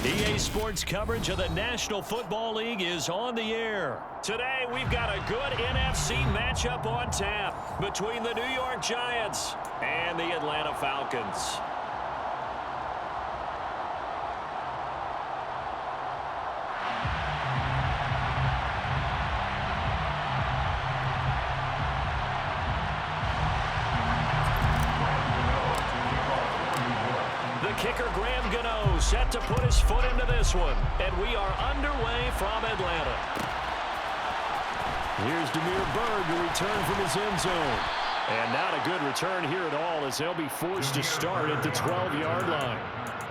EA Sports coverage of the National Football League is on the air. Today, we've got a good NFC matchup on tap between the New York Giants and the Atlanta Falcons. Kicker Graham Gano set to put his foot into this one. And we are underway from Atlanta. Here's Demir Berg to return from his end zone. And not a good return here at all as they'll be forced to start at the 12-yard line.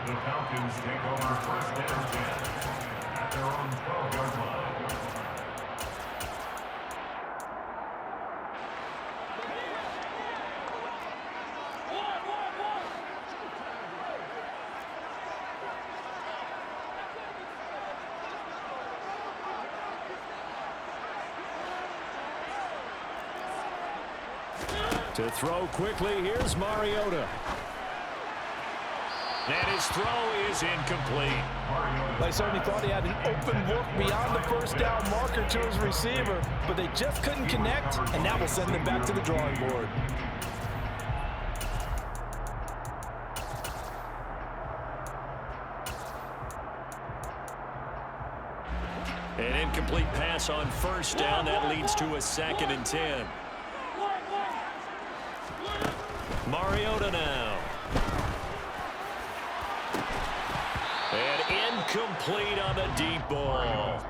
The Falcons take over first down at their own 12-yard line. To throw quickly, here's Mariota. And his throw is incomplete. They certainly thought he had an open look beyond the first down marker to his receiver, but they just couldn't connect, and that will send them back to the drawing board. An incomplete pass on first down. That leads to a 2nd and 10. Mariota now. And incomplete on the deep ball.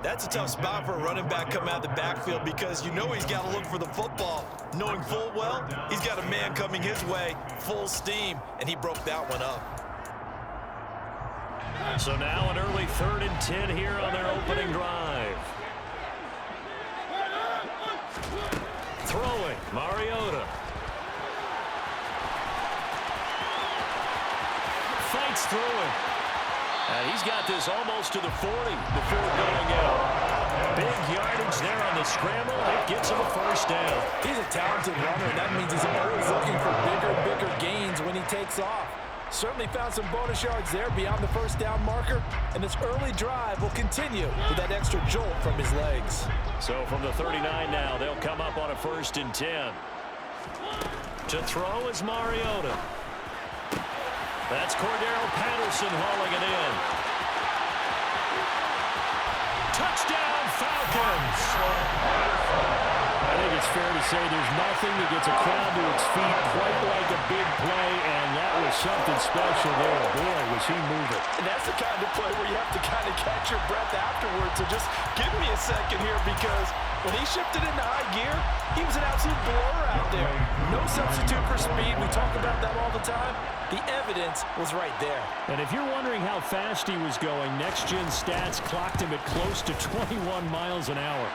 That's a tough spot for a running back coming out of the backfield because you know he's got to look for the football. Knowing full well, he's got a man coming his way, full steam, and he broke that one up. So now an early 3rd and 10 here on their opening drive. Throwing, Mariota. Fights through it. And he's got this almost to the 40 before going out. Big yardage there on the scramble. It gets him a first down. He's a talented runner, and that means he's always looking for bigger gains when he takes off. Certainly found some bonus yards there beyond the first down marker, and this early drive will continue with that extra jolt from his legs. So from the 39 now, they'll come up on a 1st and 10. To throw is Mariota. That's Cordero Patterson hauling it in. Touchdown, Falcons! I think it's fair to say there's nothing that gets a crowd to its feet quite like a big play, and that was something special there. Boy, was he moving. And that's the kind of play where you have to kind of catch your breath afterwards. So just give me a second here, because when he shifted into high gear, he was an absolute blur out there. No substitute for speed. We talk about that all the time. The evidence was right there. And if you're wondering how fast he was going, next-gen stats clocked him at close to 21 miles an hour.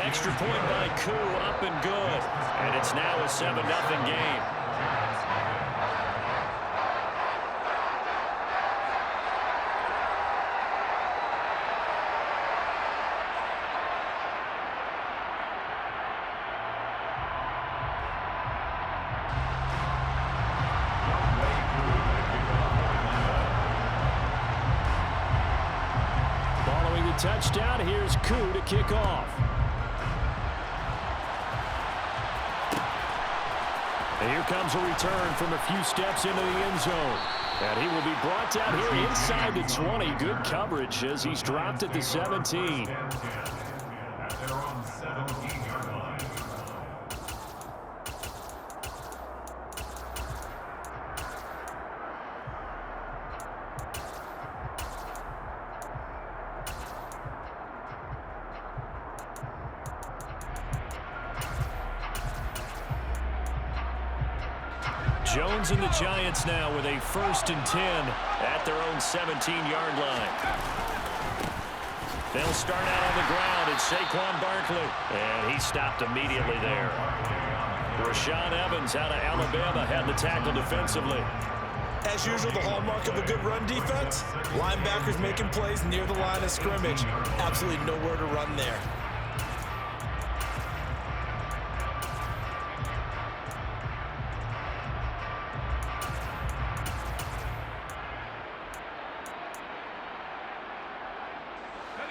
Extra point by Koo, up and good. And it's now a 7-0 game. Following the touchdown, here's Koo to kick off. And here comes a return from a few steps into the end zone. And he will be brought down here inside the 20. Good coverage as he's dropped at the 17. Jones and the Giants now with a 1st and 10 at their own 17-yard line. They'll start out on the ground. It's Saquon Barkley. And he stopped immediately there. Rashaan Evans out of Alabama had the tackle defensively. As usual, the hallmark of a good run defense, linebackers making plays near the line of scrimmage. Absolutely nowhere to run there.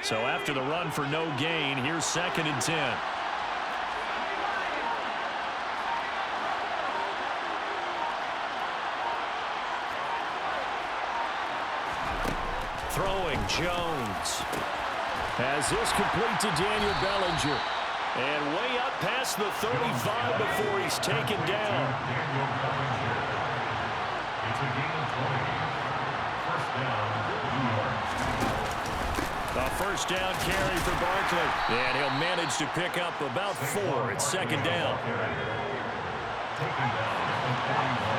So after the run for no gain, here's 2nd and 10. Throwing Jones. As this complete to Daniel Bellinger. And way up past the 35 before he's taken down. Daniel Bellinger. It's a gain of 20. First down, New York. A first down carry for Barkley. And he'll manage to pick up about 4. It's 2nd down. Taken down from 41.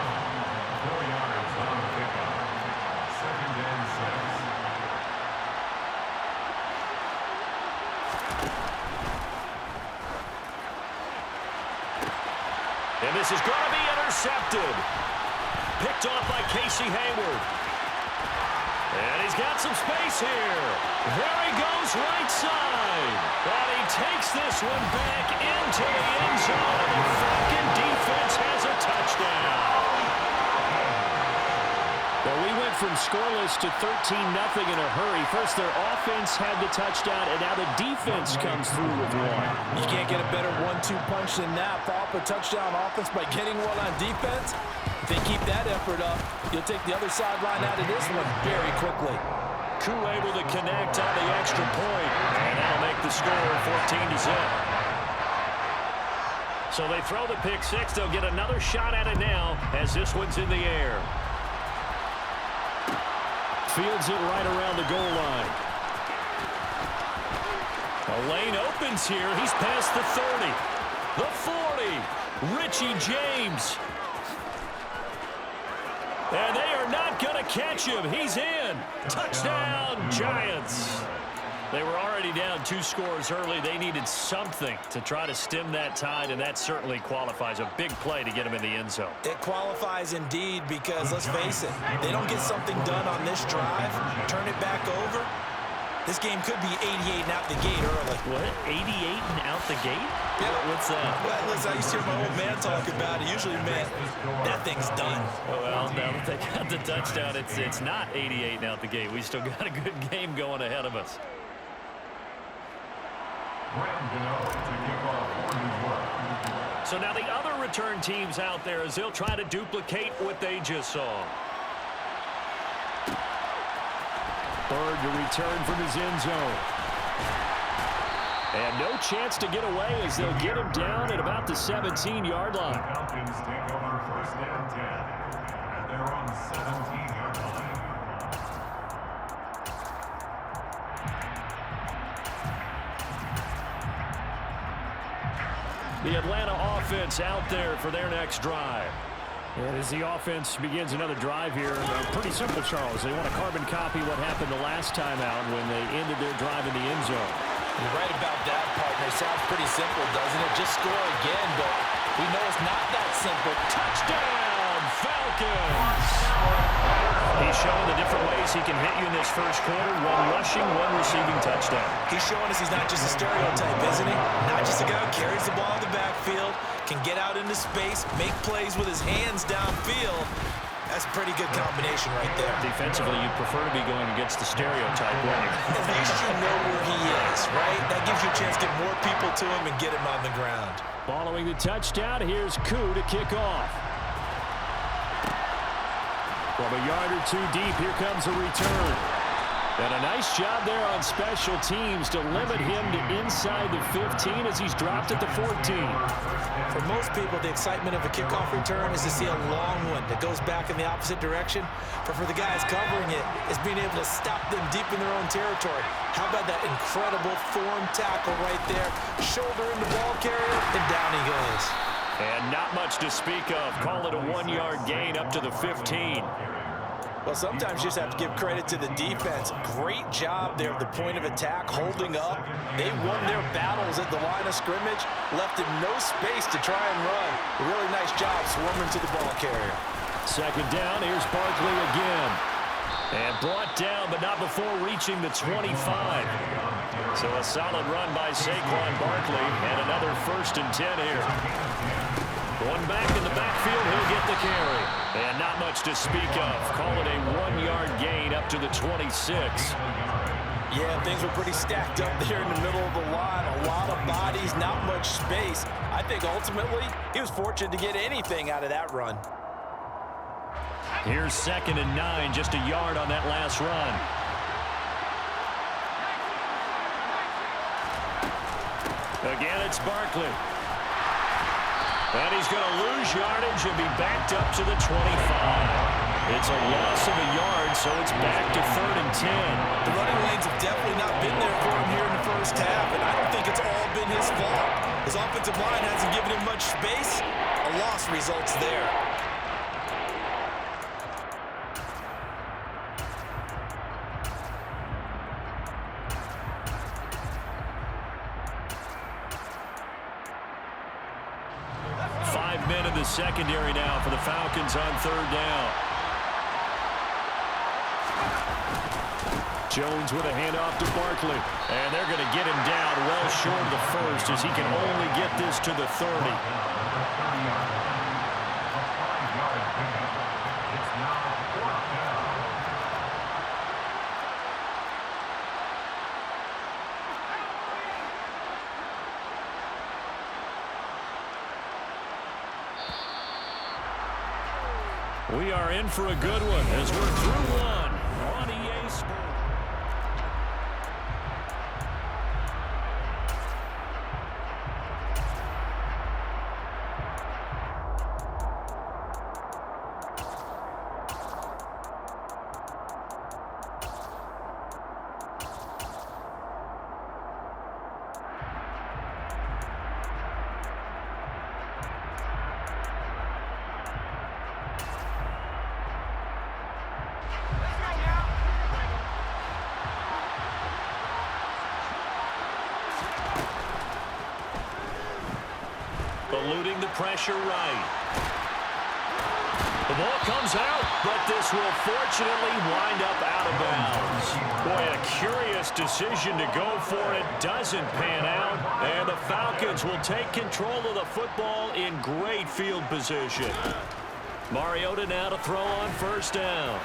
4 yards on the pickup. 2nd and 6. And this is going to be intercepted. Picked off by Casey Hayward. And he's got some space here. There he goes right side. And he takes this one back into the end zone. And the Falcon defense has a touchdown. Well, we went from scoreless to 13-0 in a hurry. First, their offense had the touchdown, and now the defense comes through with one. You can't get a better 1-2 punch than that. Follow up a touchdown offense by getting one on defense. If they keep that effort up, you'll take the other sideline out of this one very quickly. Koo able to connect on the extra point, and that'll make the score 14-0. So they throw the pick six. They'll get another shot at it now as this one's in the air. Fields it right around the goal line. A lane opens here. He's past the 30. The 40. Richie James. And they are not going to catch him. He's in. Touchdown, Giants. They were already down 2 scores early. They needed something to try to stem that tide, and that certainly qualifies. A big play to get him in the end zone. It qualifies indeed because, let's face it, they don't get something done on this drive, turn it back over. This game could be 88 and out the gate early. What? 88 and out the gate? Yeah. What's that? Well, listen, I used to hear my old man talk about it. Usually meant that thing's done. Well, now that they got the touchdown, it's not 88 and out the gate. We still got a good game going ahead of us. So now the other return teams out there as they'll try to duplicate what they just saw. Bird to return from his end zone. And no chance to get away as they'll get him down at about the 17-yard line. The Falcons take over first down 10 at their own 17-yard line. The Atlanta offense out there for their next drive. And as the offense begins another drive here, pretty simple, Charles. They want to carbon copy what happened the last time out when they ended their drive in the end zone. You're right about that, partner. Sounds pretty simple, doesn't it? Just score again, but we know it's not that simple. Touchdown, Falcons! He's showing the different ways he can hit you in this first quarter. 1 rushing, 1 receiving touchdown. He's showing us he's not just a stereotype, isn't he? Not just a guy who carries the ball in the backfield, can get out into space, make plays with his hands downfield. That's a pretty good combination right there. Defensively, you'd prefer to be going against the stereotype, wouldn't you? At least you know where he is, right? That gives you a chance to get more people to him and get him on the ground. Following the touchdown, here's Koo to kick off. From a yard or 2 deep, here comes a return. And a nice job there on special teams to limit him to inside the 15 as he's dropped at the 14. For most people, the excitement of a kickoff return is to see a long one that goes back in the opposite direction. But for the guys covering it, it's being able to stop them deep in their own territory. How about that incredible form tackle right there? Shoulder in the ball carrier, and down he goes. And not much to speak of. Call it a 1-yard gain up to the 15. Well, sometimes you just have to give credit to the defense. Great job there at the point of attack, holding up. They won their battles at the line of scrimmage, left him no space to try and run. A really nice job swarming to the ball carrier. Second down, here's Barkley again. And brought down, but not before reaching the 25. So a solid run by Saquon Barkley, and another 1st and 10 here. One back in the backfield, he'll get the carry. And not much to speak of. Call it a 1-yard gain up to the 26. Yeah, things were pretty stacked up there in the middle of the line. A lot of bodies, not much space. I think ultimately he was fortunate to get anything out of that run. Here's 2nd and 9, just a yard on that last run. Again, it's Barkley. And he's going to lose yardage and be backed up to the 25. It's a loss of a yard, so it's back to 3rd and 10. The running lanes have definitely not been there for him here in the first half, and I don't think it's all been his fault. His offensive line hasn't given him much space. A loss results there. The secondary now for the Falcons on 3rd down. Jones with a handoff to Barkley. And they're going to get him down well short of the first as he can only get this to the 30. We are in for a good one as we're through one on EA Sports. Eluding the pressure right. The ball comes out, but this will fortunately wind up out of bounds. Boy, a curious decision to go for it. Doesn't pan out, and the Falcons will take control of the football in great field position. Mariota now to throw on 1st down.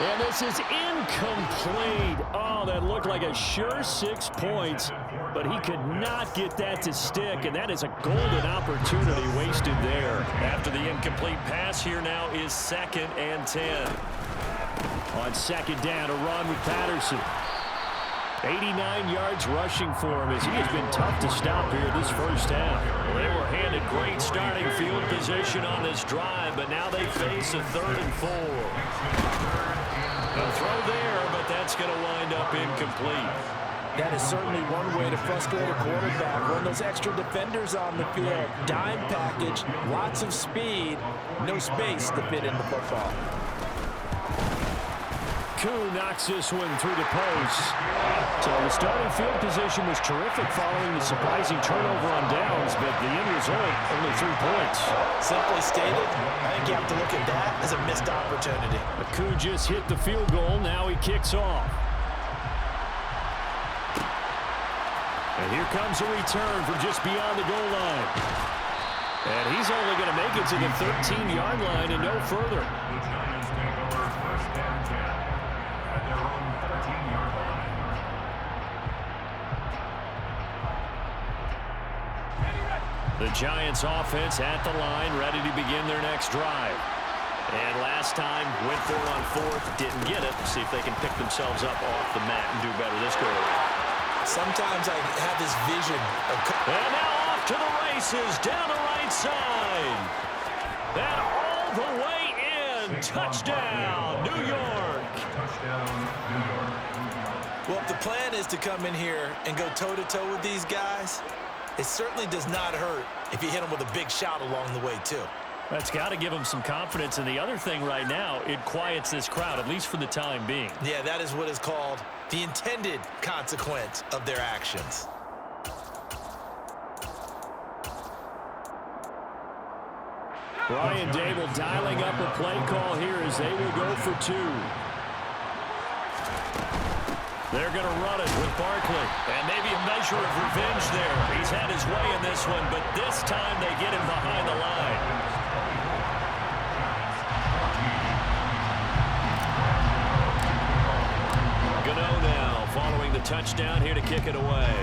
And this is incomplete. Oh, that looked like a sure 6 points, but he could not get that to stick, and that is a golden opportunity wasted there. After the incomplete pass, here now is 2nd and 10. On 2nd down, a run with Patterson. 89 yards rushing for him as he has been tough to stop here this first half. Well, they were handed great starting field position on this drive, but now they face a 3rd and 4. A throw there, but that's going to wind up incomplete. That is certainly one way to frustrate a quarterback. Run those extra defenders on the field. Dime package, lots of speed, no space to fit in the football. Koo knocks this one through the post. So the starting field position was terrific following the surprising turnover on downs, but the end result, only 3 points. Simply stated, I think you have to look at that as a missed opportunity. Koo just hit the field goal. Now he kicks off. And here comes a return from just beyond the goal line. And he's only going to make it to the 13-yard line and no further. The Giants take over 1st and 10 at their own 13-yard line. The Giants offense at the line, ready to begin their next drive. And last time, went for it on 4th, didn't get it. See if they can pick themselves up off the mat and do better this go around. Sometimes I have this vision of... And now off to the races, down the right side. And all the way in. Touchdown, New York. Touchdown, New York. Well, if the plan is to come in here and go toe-to-toe with these guys, it certainly does not hurt if you hit them with a big shot along the way, too. That's got to give them some confidence. And the other thing right now, it quiets this crowd, at least for the time being. Yeah, that is what is called the intended consequence of their actions. Brian Dable dialing up a play call here as they will go for 2. They're going to run it with Barkley. And maybe a measure of revenge there. He's had his way in this one, but this time they get him behind the line. Going the touchdown here to kick it away.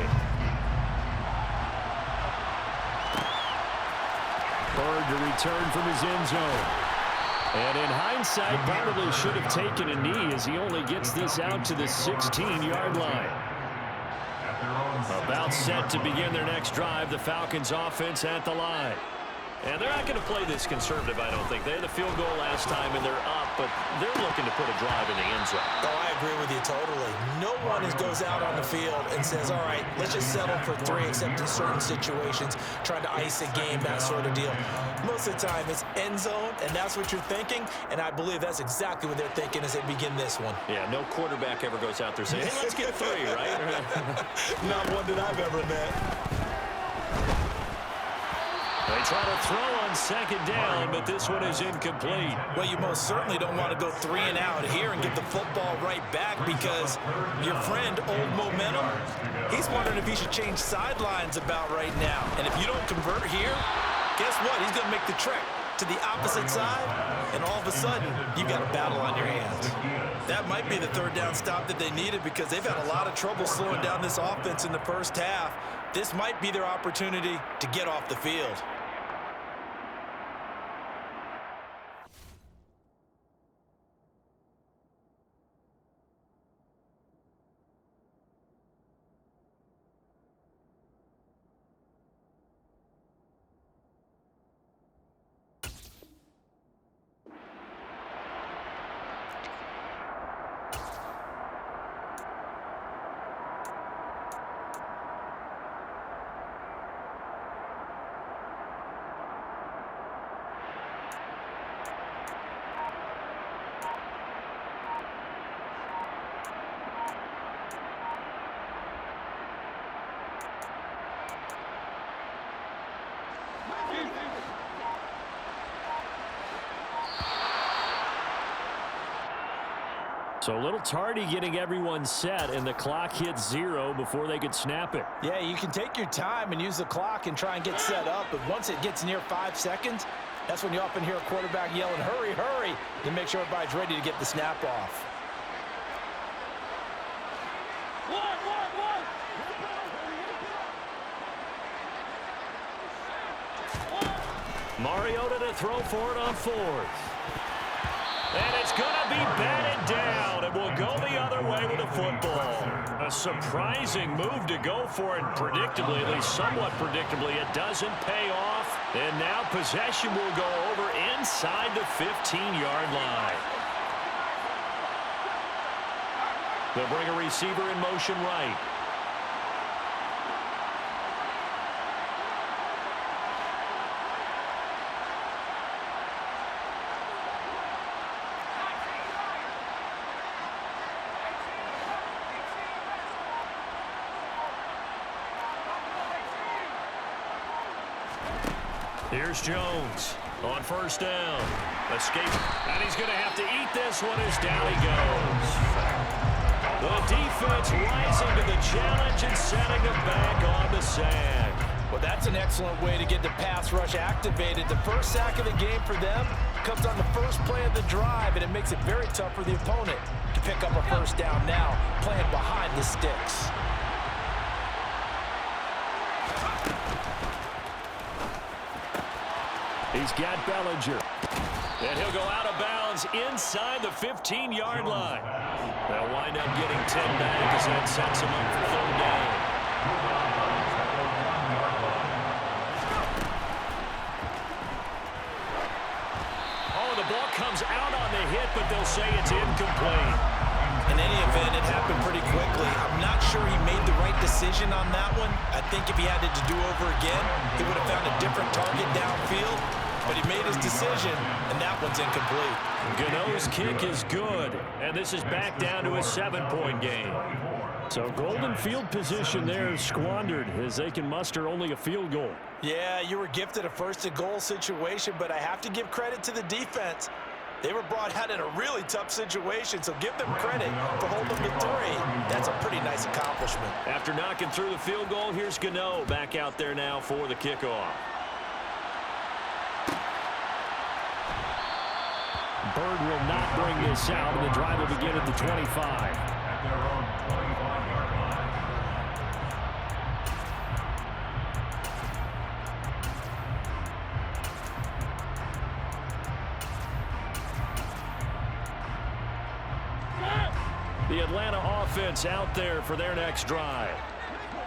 Bird to return from his end zone. And in hindsight, probably should have taken a knee as he only gets this out to the 16-yard line. About set to begin their next drive, the Falcons offense at the line. And they're not going to play this conservative, I don't think. They had the field goal last time, and they're up, but they're looking to put a drive in the end zone. Oh, I agree with you totally. No one goes out on the field and says, all right, let's just settle for 3, except in certain situations, trying to ice a game, that sort of deal. Most of the time, it's end zone, and that's what you're thinking, and I believe that's exactly what they're thinking as they begin this one. Yeah, no quarterback ever goes out there saying, hey, let's get 3, right? Not one that I've ever met. They try to throw on second down, but this one is incomplete. Well, you most certainly don't want to go 3 and out here and get the football right back because your friend, Old Momentum, he's wondering if he should change sidelines about right now. And if you don't convert here, guess what? He's going to make the trek to the opposite side, and all of a sudden, you've got a battle on your hands. That might be the 3rd down stop that they needed because they've had a lot of trouble slowing down this offense in the first half. This might be their opportunity to get off the field. So a little tardy getting everyone set, and the clock hits 0 before they could snap it. Yeah, you can take your time and use the clock and try and get set up, but once it gets near 5 seconds, that's when you often hear a quarterback yelling, hurry, hurry, to make sure everybody's ready to get the snap off. Mariota to throw for it on 4th. And it's going to be batted down, and we'll go the other way with the football. A surprising move to go for it, predictably, at least somewhat predictably, it doesn't pay off. And now possession will go over inside the 15-yard line. They'll bring a receiver in motion right. Here's Jones on 1st down. Escape, and he's going to have to eat this one as down he goes. The defense rising to the challenge and setting them back on the sack. Well, that's an excellent way to get the pass rush activated. The first sack of the game for them comes on the first play of the drive, and it makes it very tough for the opponent to pick up a 1st down now, playing behind the sticks. He's got Bellinger. And he'll go out of bounds inside the 15-yard line. They'll wind up getting 10 back as that sets him up for 3rd down. Oh, the ball comes out on the hit, but they'll say it's incomplete. In any event, it happened pretty quickly. I'm not sure he made the right decision on that one. I think if he had it to do over again, he would have found a different target downfield. But he made his decision, and that one's incomplete. Gano's kick is good, and this is back down to a 7-point game. So golden field position there squandered as they can muster only a field goal. Yeah, you were gifted a 1st-and-goal situation, but I have to give credit to the defense. They were brought out in a really tough situation, so give them credit for holding them to 3. That's a pretty nice accomplishment. After knocking through the field goal, here's Gano back out there now for the kickoff. Bird will not bring this out, and the drive will begin at the 25. At their own 25-yard line. The Atlanta offense out there for their next drive.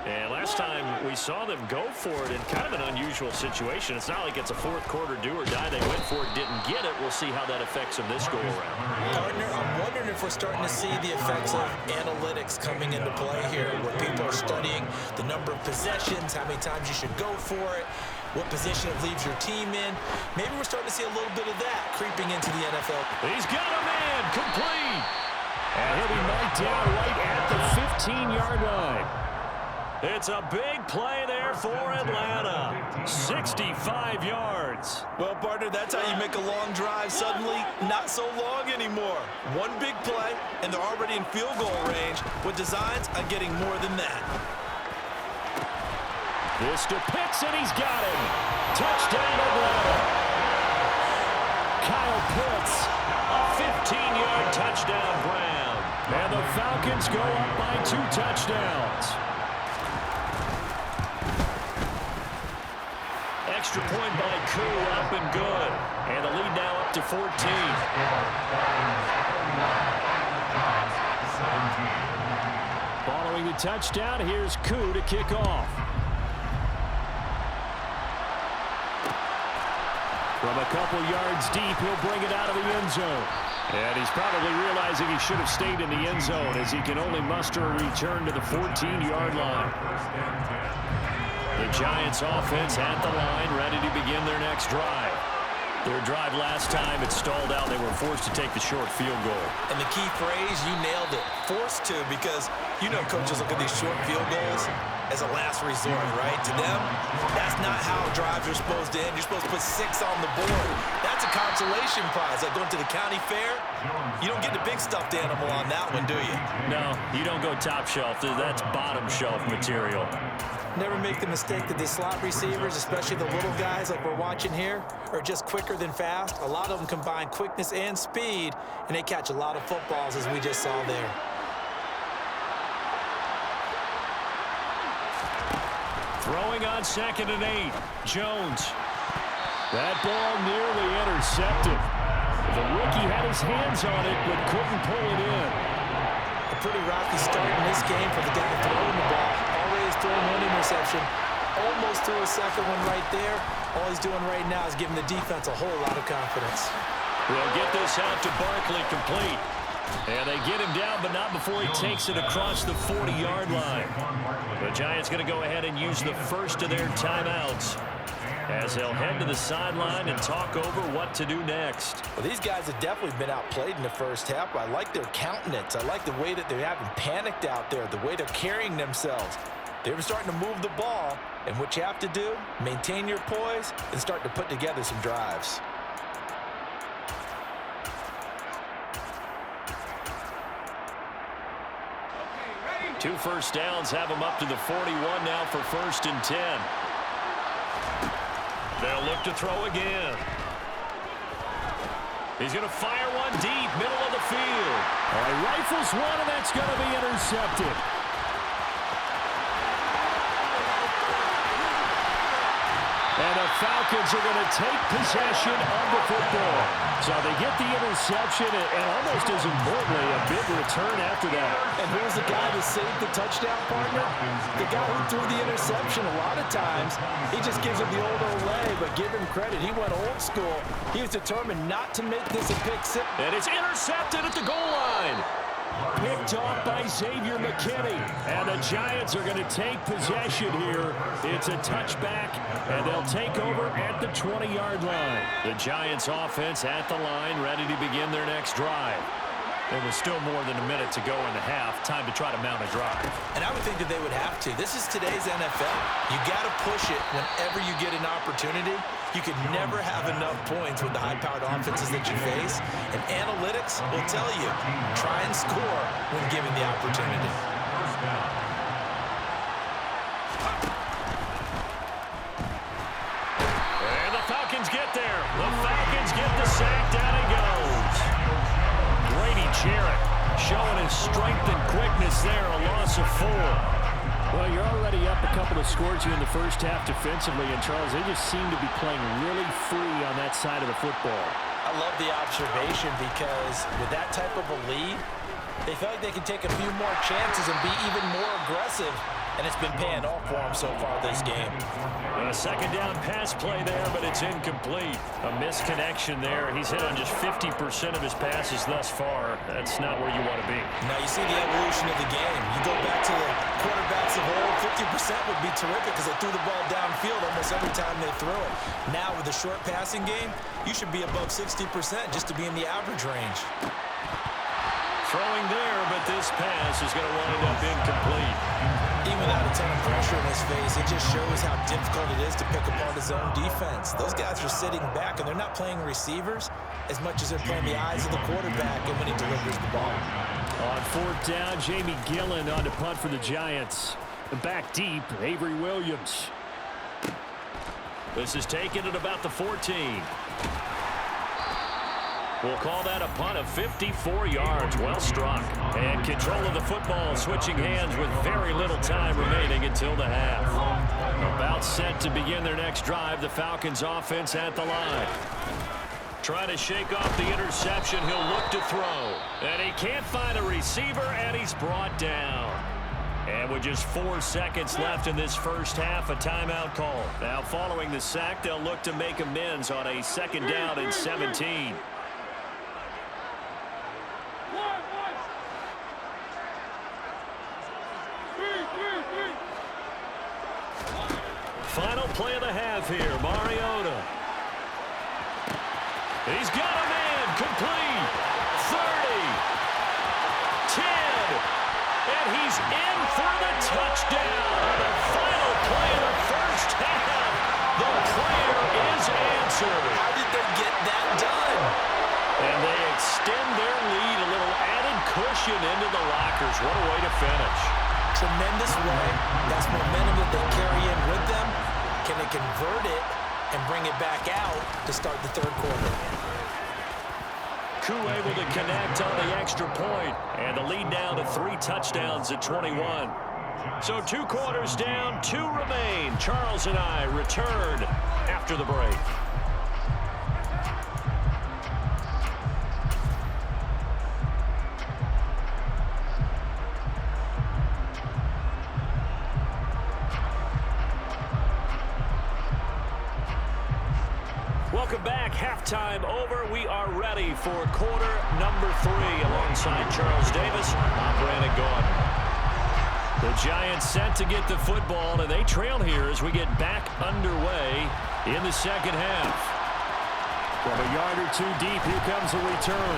And last time we saw them go for it in kind of an unusual situation. It's not like it's a fourth quarter do or die. They went for it, didn't get it. We'll see how that affects them this go around. Partner, I'm wondering if we're starting to see the effects of analytics coming into play here, where people are studying the number of possessions, how many times you should go for it, what position it leaves your team in. Maybe we're starting to see a little bit of that creeping into the NFL. He's got a man, complete. And he'll be knocked down right at the 15-yard line. It's a big play there for Atlanta. 65 yards. Well, partner, that's how you make a long drive suddenly not so long anymore. One big play, and they're already in field goal range with designs on getting more than that. This to Pitts, and he's got him. Touchdown, Atlanta. Kyle Pitts, a 15-yard touchdown Brown. And the Falcons go up by 2 touchdowns. Extra point by Koo, up and good. And the lead now up to 14. Following the touchdown, here's Koo to kick off. From a couple yards deep, he'll bring it out of the end zone. And he's probably realizing he should have stayed in the end zone, as he can only muster a return to the 14-yard line. The Giants offense at the line, ready to begin their next drive. Their drive last time, it stalled out. They were forced to take the short field goal. And the key phrase, you nailed it, forced to, because you know coaches look at these short field goals as a last resort, right? To them, that's not how drives are supposed to end. You're supposed to put 6 on the board. That's a consolation prize. Like going to the county fair, you don't get the big stuffed animal on that one, do you? No, you don't go top shelf. That's bottom shelf material. Never make the mistake that the slot receivers, especially the little guys like we're watching here, are just quicker than fast. A lot of them combine quickness and speed, and they catch a lot of footballs, as we just saw there. Throwing on 2nd and 8. Jones. That ball nearly intercepted. The rookie had his hands on it, but couldn't pull it in. A pretty rocky start in this game for the guy throwing the ball. Already has thrown 1 interception. Almost threw a second one right there. All he's doing right now is giving the defense a whole lot of confidence. We'll get this out to Barkley, complete. And they get him down, but not before he takes it across the 40-yard line. The Giants going to go ahead and use the first of their timeouts, as they'll head to the sideline and talk over what to do next. Well, these guys have definitely been outplayed in the first half. I like their countenance. I like the way that they haven't panicked out there, the way they're carrying themselves. They're starting to move the ball, and what you have to do, maintain your poise and start to put together some drives. Two first downs have them up to the 41 now for 1st and 10. They'll look to throw again. He's going to fire one deep, middle of the field. All right, rifles one, and that's going to be intercepted. And the Falcons are going to take possession of the football. So they get the interception, and almost as importantly, a big return after that. And who's the guy that saved the touchdown, partner? The guy who threw the interception. A lot of times, he just gives him the old Olay, but give him credit. He went old school. He was determined not to make this a pick six. And it's intercepted at the goal line. Picked off by Xavier McKinney. And the Giants are going to take possession here. It's a touchback, and they'll take over at the 20-yard line. The Giants offense at the line, ready to begin their next drive. There was still more than a minute to go in the half. Time to try to mount a drive. And I would think that they would have to. This is today's NFL. You got to push it whenever you get an opportunity. You could never have enough points with the high-powered offenses that you face. And analytics will tell you, try and score when given the opportunity. And the Falcons get there. The Falcons get the sack. Down he goes. Grady Jarrett showing his strength and quickness there. A loss of 4. Well, you're already up a couple of scores here in the first half defensively, and Charles, they just seem to be playing really free on that side of the football. I love the observation because with that type of a lead, They feel like they can take a few more chances and be even more aggressive, and it's been paying off for them so far this game. A second down pass play there, but it's incomplete. A misconnection there. He's hit on just 50% of his passes thus far. That's not where you want to be. Now you see the evolution of the game. You go back to the quarterbacks of old, 50% would be terrific because they threw the ball downfield almost every time they threw it. Now with the short passing game, you should be above 60% just to be in the average range. Throwing there, but this pass is going to wind up incomplete. Even without a ton of pressure in his face, it just shows how difficult it is to pick apart his own defense. Those guys are sitting back, and they're not playing receivers as much as they're playing the eyes of the quarterback and when he delivers the ball. On fourth down, Jamie Gillen on to punt for the Giants. Back deep, Avery Williams. This is taken at about the 14. We'll call that a punt of 54 yards. Well struck. And control of the football, switching hands with very little time remaining until the half. About set to begin their next drive, the Falcons offense at the line. Trying to shake off the interception, he'll look to throw. And he can't find a receiver, and he's brought down. And with just 4 seconds left in this first half, a timeout call. Now following the sack, they'll look to make amends on a second down and 17. Final play of the half here, Mariota. He's got a man, complete. 30, 10, and he's in for the touchdown. The final play of the first half. The prayer is answered. How did they get that done? And they extend their lead, a little added cushion into the lockers. What a way to finish. Tremendous way. That's momentum that they carry in with them. Can they convert it and bring it back out to start the third quarter? Koo able to connect on the extra point, and the lead down to 3 touchdowns at 21. So 2 quarters down, 2 remain. Charles and I return after the break. Welcome back. Halftime over. We are ready for quarter number 3 alongside Charles Davis. I'm Brandon Gordon. The Giants set to get the football, and they trail here as we get back underway in the second half. From a yard or 2 deep, here comes a return.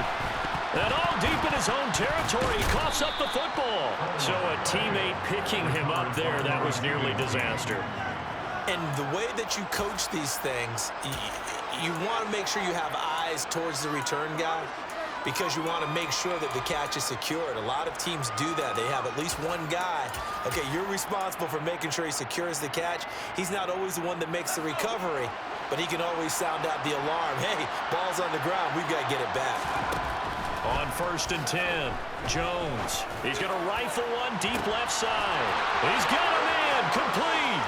And all deep in his own territory, he coughs up the football. So a teammate picking him up there, that was nearly disaster. And the way that you coach these things, you want to make sure you have eyes towards the return guy because you want to make sure that the catch is secured. A lot of teams do that. They have at least one guy. Okay, you're responsible for making sure he secures the catch. He's not always the one that makes the recovery, but he can always sound out the alarm. Hey, ball's on the ground. We've got to get it back. On 1st and 10, Jones. He's going to rifle one deep left side. He's got a man, complete.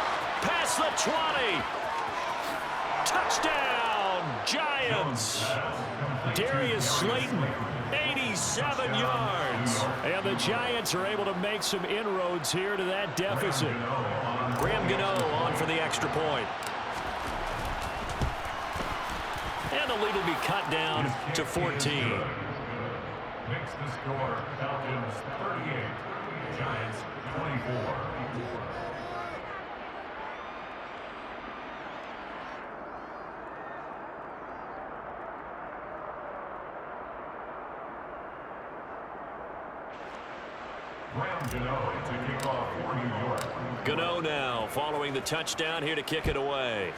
Past the 20. Touchdown, Giants. Darius Slayton, 87 yards. And the Giants are able to make some inroads here to that deficit. Graham Gano on for the extra point. And the lead will be cut down to 14. Makes the score Falcons 38, Giants 24. Gano to kick off for New York. Gano now following the touchdown here to kick it away.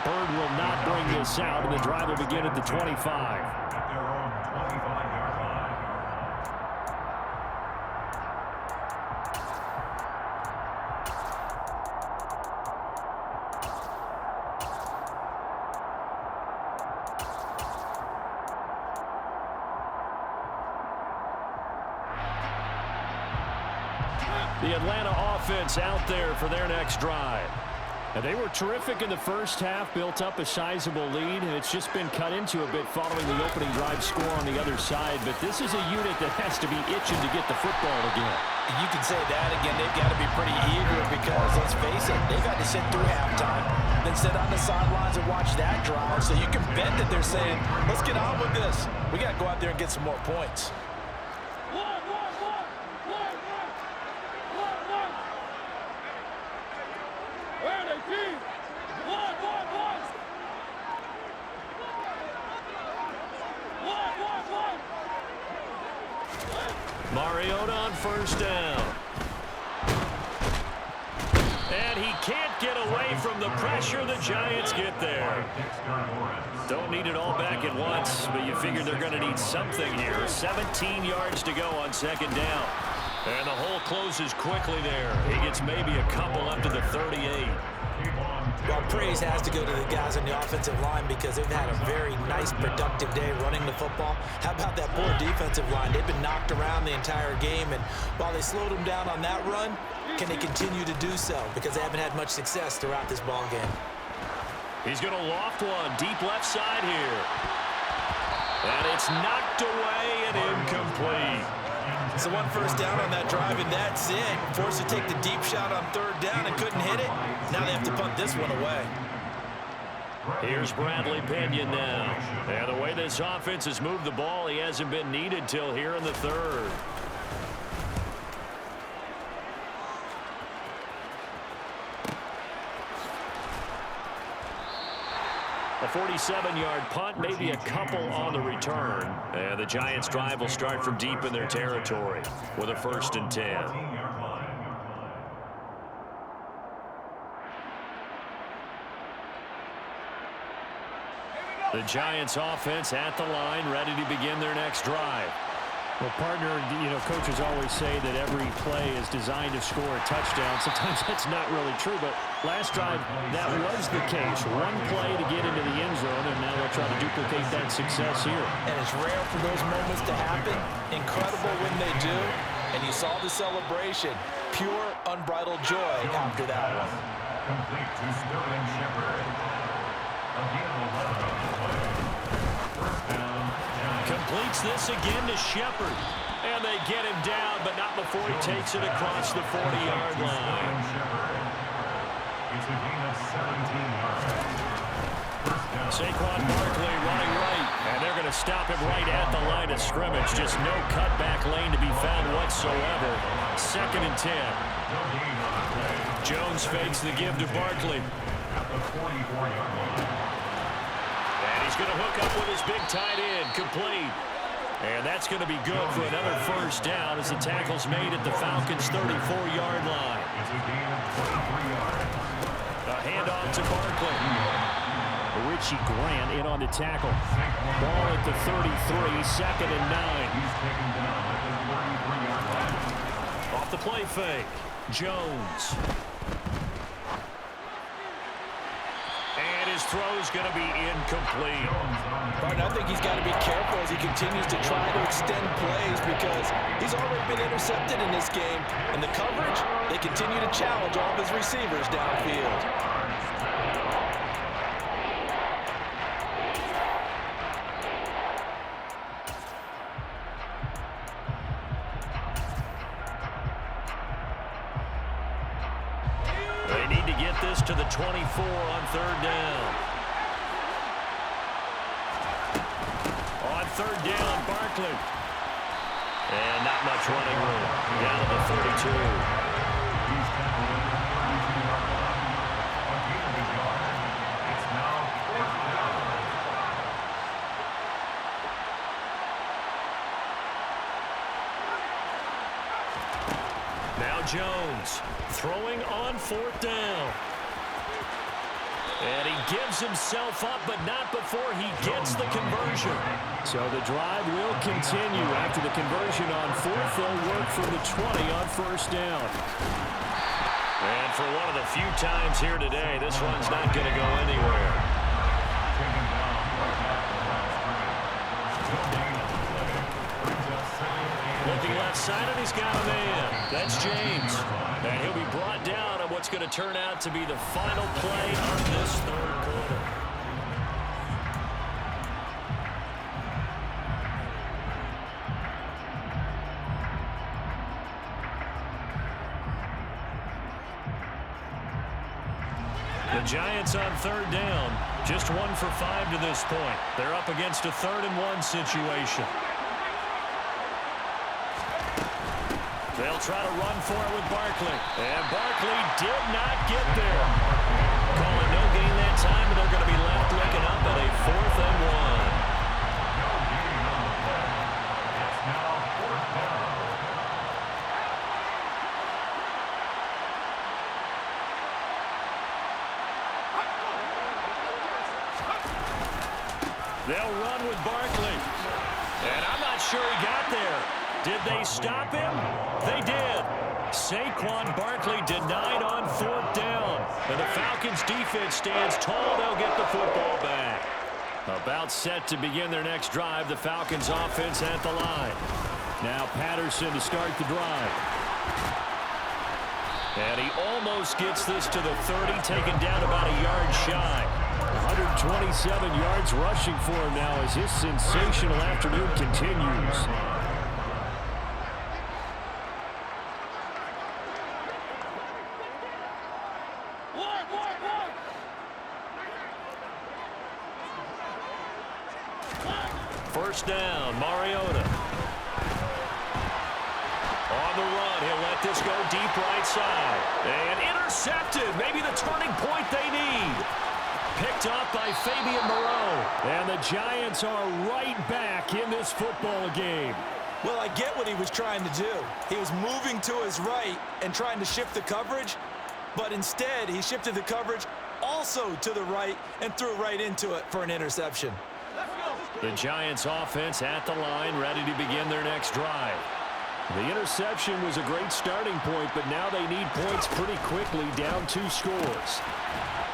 Bird will not bring this out, and the drive will begin at the 25. At their own 25-yard line. The Atlanta offense out there for their next drive. And they were terrific in the first half, built up a sizable lead, and it's just been cut into a bit following the opening drive score on the other side. But this is a unit that has to be itching to get the football again. You can say that again. They've got to be pretty eager because, let's face it, they've had to sit through halftime, then sit on the sidelines and watch that drive. So you can bet that they're saying, let's get on with this. We got to go out there and get some more points. Mariota on first down. And he can't get away from the pressure. The Giants get there. Don't need it all back at once, but you figure they're going to need something here. 17 yards to go on second down. And the hole closes quickly there. He gets maybe a couple up to the 38. Well, praise has to go to the guys on the offensive line because they've had a very nice, productive day running the football. How about that poor defensive line? They've been knocked around the entire game, and while they slowed them down on that run, can they continue to do so? Because they haven't had much success throughout this ball game. He's going to loft one deep left side here. And it's knocked away and incomplete. So one first down on that drive, and that's it. Forced to take the deep shot on third down and couldn't hit it. Now they have to punt this one away. Here's Bradley Pinion now. And the way this offense has moved the ball, he hasn't been needed till here in the third. A 47-yard punt, maybe a couple on the return. And the Giants' drive will start from deep in their territory with a 1st and 10. The Giants' offense at the line, ready to begin their next drive. Well, partner, coaches always say that every play is designed to score a touchdown. Sometimes that's not really true, but last drive, that was the case. One play to get into the end zone, and now they'll try to duplicate that success here. And it's rare for those moments to happen. Incredible when they do. And you saw the celebration. Pure, unbridled joy after that one. Complete to Sterling Shepard. Again, 11 on the play. First down. Completes this again to Shepard. And they get him down, but not before he takes it across the 40-yard line. It's a gain of 17 yards. Saquon Barkley running right, and they're going to stop him right at the line of scrimmage. Just no cutback lane to be found whatsoever. 2nd and 10. Jones fakes the give to Barkley. At the 44-yard line. And he's going to hook up with his big tight end, complete. And that's going to be good for another first down as the tackle's made at the Falcons' 34-yard line. It's a gain of 23 yards. A handoff to Barkley. Richie Grant in on the tackle. Ball at the 33, 2nd and 9. He's taken down at the 33-yard line. Off the play fake, Jones. And his throw's going to be incomplete. Martin, I think he's got to be careful as he continues to try to extend plays because he's already been intercepted in this game. And the coverage, they continue to challenge all of his receivers downfield. They need to get this to the 24 on 3rd down. On 3rd down, Barkley. And not much running room. Down to the 32. He's tackled at the 32-yard line. A gain of a yard. It's now 4th down. Now Jones throwing on 4th down. And he gives himself up, but not before he gets the conversion. So the drive will continue after the conversion on 4th. They'll work from the 20 on 1st down. And for one of the few times here today, this one's not going to go anywhere. Taken down right at the line of scrimmage. Still gain on the play. Brings us 2nd and 10. Looking left side, and he's got a man. That's James. And he'll be brought down on what what's going to turn out to be the final play of this third quarter. The Giants on third down, just 1 for 5 to this point. They're up against a 3rd-and-1 situation. They'll try to run for it with Barkley. And Barkley did not get there. Calling no gain that time, and they're going to be left looking up at a 4th-and-1. No gain on the play. It's now 4th down. They'll run with Barkley. And I'm not sure he got there. Did they stop him? They did. Saquon Barkley denied on 4th down. And the Falcons defense stands tall. They'll get the football back. About set to begin their next drive. The Falcons offense at the line. Now Patterson to start the drive. And he almost gets this to the 30, taken down about a yard shy. 127 yards rushing for him now as his sensational afternoon continues. First down, Mariota. On the run, he'll let this go deep right side. And intercepted, maybe the turning point they need. Picked up by Fabian Moreau. And the Giants are right back in this football game. Well, I get what he was trying to do. He was moving to his right and trying to shift the coverage, but instead he shifted the coverage also to the right and threw right into it for an interception. The Giants offense at the line, ready to begin their next drive. The interception was a great starting point, but now they need points pretty quickly, down 2 scores.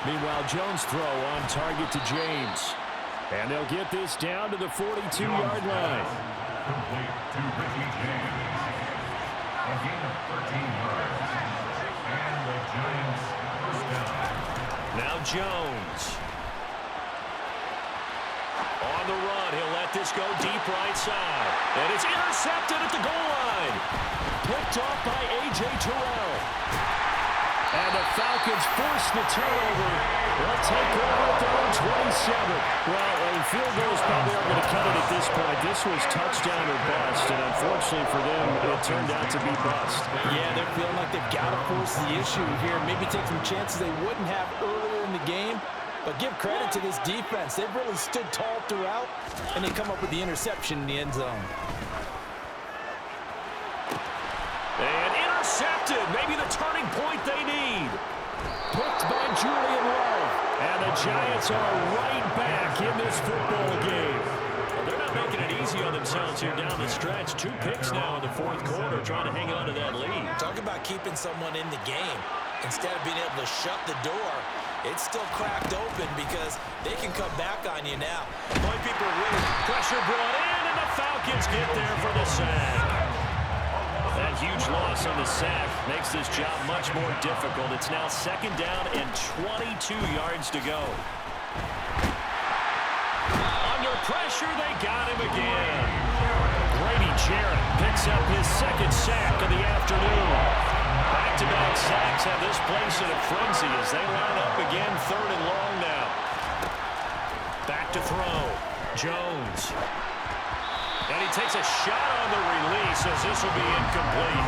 Meanwhile, Jones' throw on target to James. And they'll get this down to the 42-yard line. Complete to Ricky James. A gain of 13 yards. And the Giants first down. Now Jones. On the run, he'll let this go deep right side. And it's intercepted at the goal line. Picked off by A.J. Terrell. And the Falcons force the turnover. They'll take over at their own 27. Well, a field goal is probably not going to cut it at this point. This was touchdown or bust, and unfortunately for them, it turned out to be bust. Yeah, they're feeling like they've got to force the issue here. Maybe take some chances they wouldn't have earlier in the game. But give credit to this defense. They've really stood tall throughout, and they come up with the interception in the end zone. And intercepted. Maybe the turning point they need. Picked by Julian Love. And the Giants are right back in this football game. Well, they're not making it easy on themselves here down the stretch. 2 picks now in the 4th quarter, trying to hang on to that lead. Talk about keeping someone in the game. Instead of being able to shut the door, it's still cracked open because they can come back on you now. Boy, people are really... Pressure brought in, and the Falcons get there for the sack. That huge loss on the sack makes this job much more difficult. It's now 2nd down and 22 yards to go. Under pressure, they got him again. Grady Jarrett picks up his 2nd sack of the afternoon. Back-to-back sacks have this place in a frenzy as they line up again, 3rd and long now. Back to throw. Jones. And he takes a shot on the release as this will be incomplete.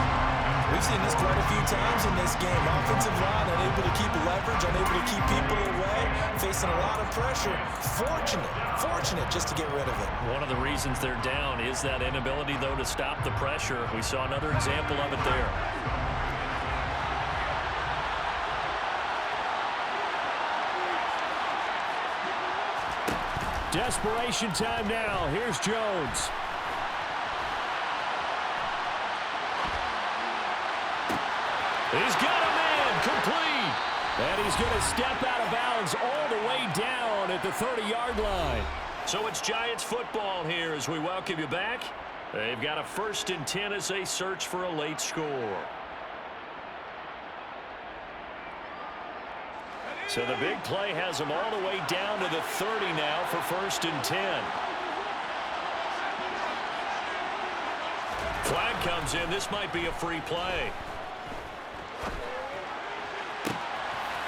We've seen this quite a few times in this game. Offensive line unable to keep leverage, unable to keep people away, facing a lot of pressure. Fortunate just to get rid of it. One of the reasons they're down is that inability, though, to stop the pressure. We saw another example of it there. Desperation time now. Here's Jones. He's got a man complete. And he's going to step out of bounds all the way down at the 30-yard line. So it's Giants football here as we welcome you back. They've got a 1st and 10 as they search for a late score. So the big play has them all the way down to the 30 now for 1st and 10. Flag comes in. This might be a free play.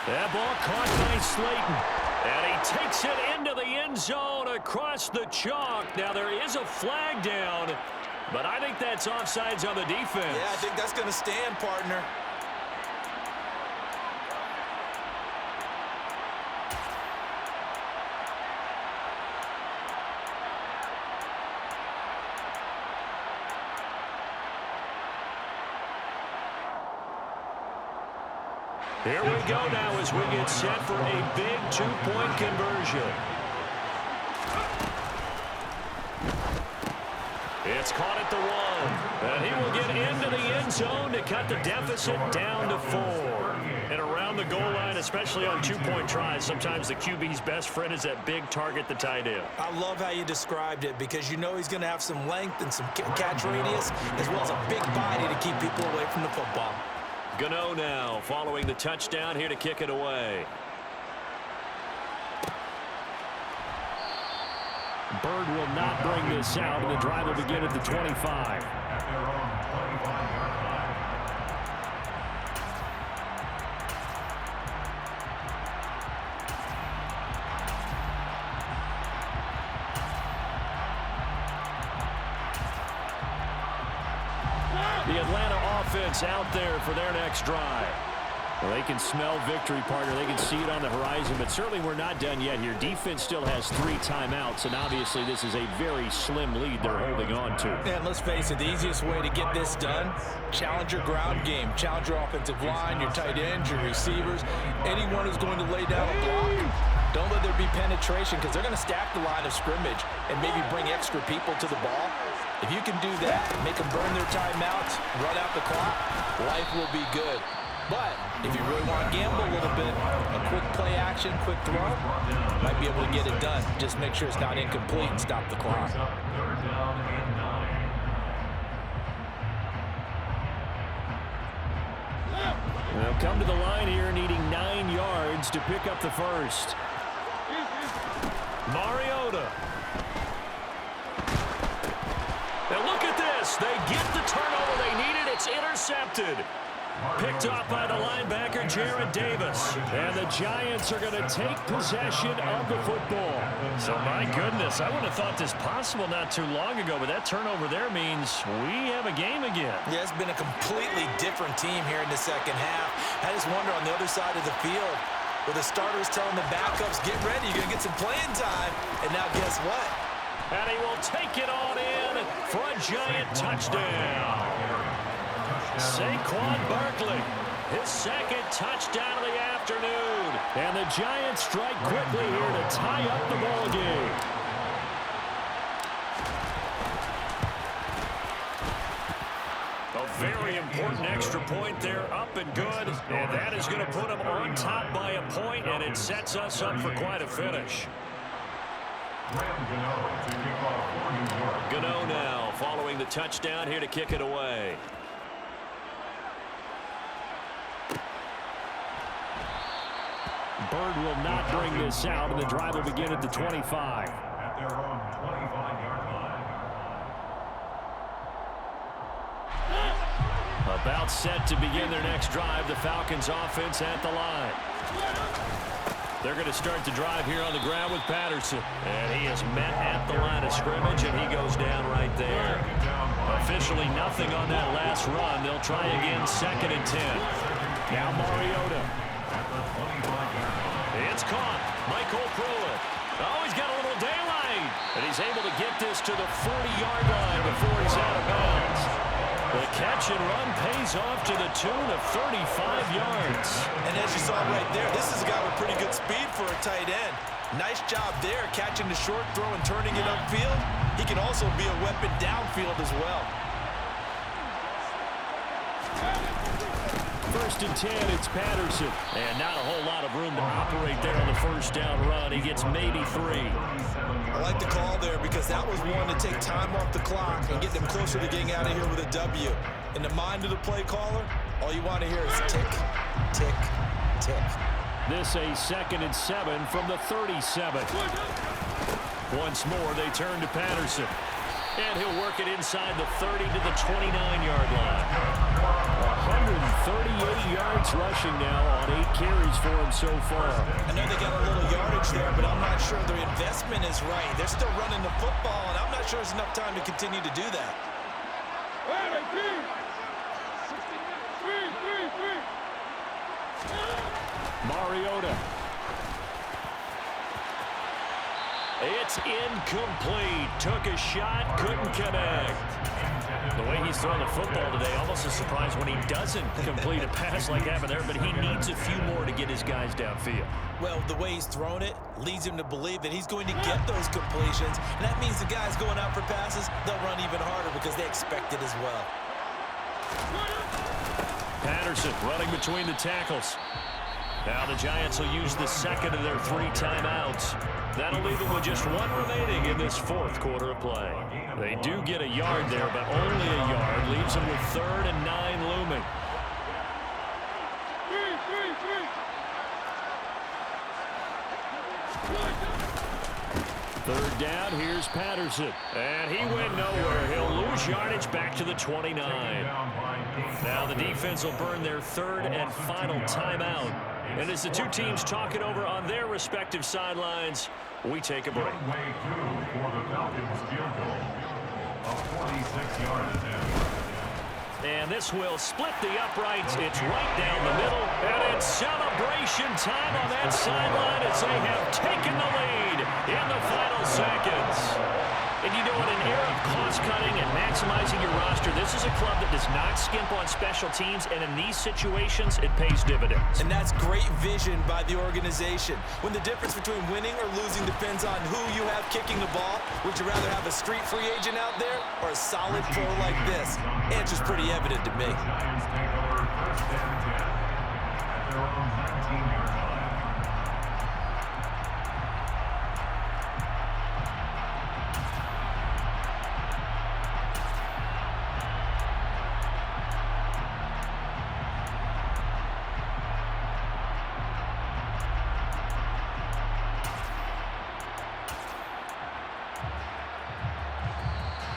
That ball caught by Slayton. And he takes it into the end zone across the chalk. Now there is a flag down, but I think that's offsides on the defense. Yeah, I think that's going to stand, partner. Here we go now as we get set for a big two-point conversion. It's caught at the 1. And he will get into the end zone to cut the deficit down to 4. And around the goal line, especially on two-point tries, sometimes the QB's best friend is that big target, the tight end. I love how you described it because you know he's going to have some length and some catch radius as well as a big body to keep people away from the football. Gano now following the touchdown here to kick it away. Bird will not bring this out, and the drive will begin at the 25. At their own 25-yard line. The Atlanta offense out there for their next drive. Well, they can smell victory, partner. They can see it on the horizon, but certainly we're not done yet here. Defense still has 3 timeouts, and obviously this is a very slim lead they're holding on to. And let's face it, the easiest way to get this done, challenge your ground game. Challenge your offensive line, your tight ends, your receivers, anyone who's going to lay down a block. Don't let there be penetration because they're going to stack the line of scrimmage and maybe bring extra people to the ball. If you can do that, make them burn their timeouts, run out the clock, life will be good. But if you really want to gamble a little bit, a quick play action, quick throw, might be able to get it done. Just make sure it's not incomplete and stop the clock. Third down and 9. They'll come to the line here needing 9 yards to pick up the first. Mariota. And look at this. They get the turnover they needed. It's intercepted. Picked off by the linebacker, Jared Davis. And the Giants are going to take possession of the football. So, my goodness, I wouldn't have thought this possible not too long ago, but that turnover there means we have a game again. Yeah, it's been a completely different team here in the second half. I just wonder on the other side of the field, with the starters telling the backups, get ready, you're going to get some playing time. And now guess what? And he will take it on in for a Giant touchdown. Saquon Barkley, his second touchdown of the afternoon. And the Giants strike quickly here to tie up the ball game. A very important extra point there, up and good. And that is going to put them on top by a point, and it sets us up for quite a finish. Gano now following the touchdown here to kick it away. Bird will not bring this out, and the drive will begin at the 25. At their own 25-yard line. About set to begin their next drive, the Falcons offense at the line. They're going to start the drive here on the ground with Patterson. And he is met at the line of scrimmage, and he goes down right there. Officially nothing on that last run. They'll try again, 2nd and 10. Now Mariota. It's caught. Michael Pruitt. Oh, he's got a little daylight. And he's able to get this to the 40-yard line before he's out of bounds. The catch and run pays off to the tune of 35 yards. And as you saw right there, this is a guy with pretty good speed for a tight end. Nice job there, catching the short throw and turning it upfield. He can also be a weapon downfield as well. 1st and 10, it's Patterson. And not a whole lot of room to operate there on the first down run. He gets maybe 3. I like the call there because that was one to take time off the clock and get them closer to getting out of here with a W. In the mind of the play caller, all you want to hear is tick, tick, tick. This a 2nd and 7 from the 37. Once more, they turn to Patterson. And he'll work it inside the 30 to the 29-yard line. 138 yards rushing now on 8 carries for him so far. I know they got a little yardage there, but I'm not sure their investment is right. They're still running the football, and I'm not sure there's enough time to continue to do that. Mariota. It's incomplete. Took a shot, couldn't connect. The way he's throwing the football today, almost a surprise when he doesn't complete a pass like that there, but he needs a few more to get his guys downfield. Well, the way he's thrown it leads him to believe that he's going to get those completions, and that means the guys going out for passes, they'll run even harder because they expect it as well. Patterson running between the tackles. Now the Giants will use the second of their 3 timeouts. That'll leave them with just 1 remaining in this 4th quarter of play. They do get a yard there, but only a yard. Leaves them with 3rd and 9 looming. Third down, here's Patterson. And he went nowhere. He'll lose yardage back to the 29. Now the defense will burn their 3rd and final timeout. And as the two teams talk it over on their respective sidelines, we take a break. Runway 2 for the Falcons field goal. A 46-yard attempt. And this will split the uprights. It's right down the middle. And it's celebration time on that sideline as they have taken the lead in the final seconds. And you know, in an era of cost-cutting and maximizing your roster, this is a club that does not skimp on special teams, and in these situations, it pays dividends. And that's great vision by the organization. When the difference between winning or losing depends on who you have kicking the ball, would you rather have a street free agent out there or a solid pro like this? Answer's pretty evident to me. Giants take over 1st and 10 at their own 19-yard line.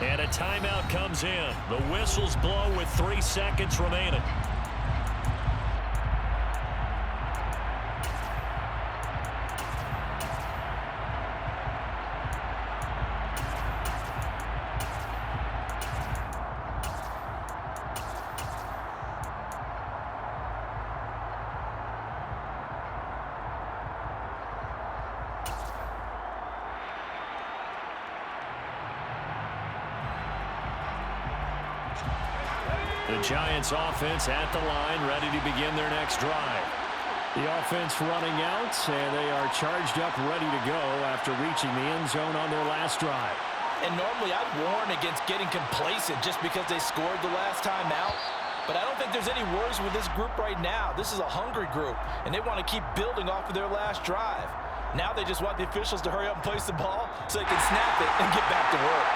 And a timeout comes in. The whistles blow with 3 seconds remaining. The Giants offense at the line, ready to begin their next drive. The offense running out, and they are charged up, ready to go after reaching the end zone on their last drive. And normally I'd warn against getting complacent just because they scored the last time out. But I don't think there's any worries with this group right now. This is a hungry group, and they want to keep building off of their last drive. Now they just want the officials to hurry up and place the ball so they can snap it and get back to work.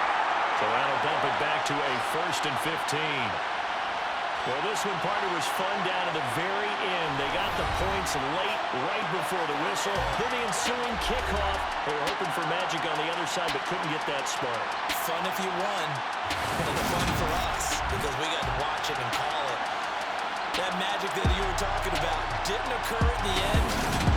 So that'll bump it back to a 1st and 15. Well, this one, partner, was fun down to the very end. They got the points late, right before the whistle. Then the ensuing kickoff. They were hoping for magic on the other side, but couldn't get that spark. Fun if you won, and fun for us because we got to watch it and call it. That magic that you were talking about didn't occur at the end,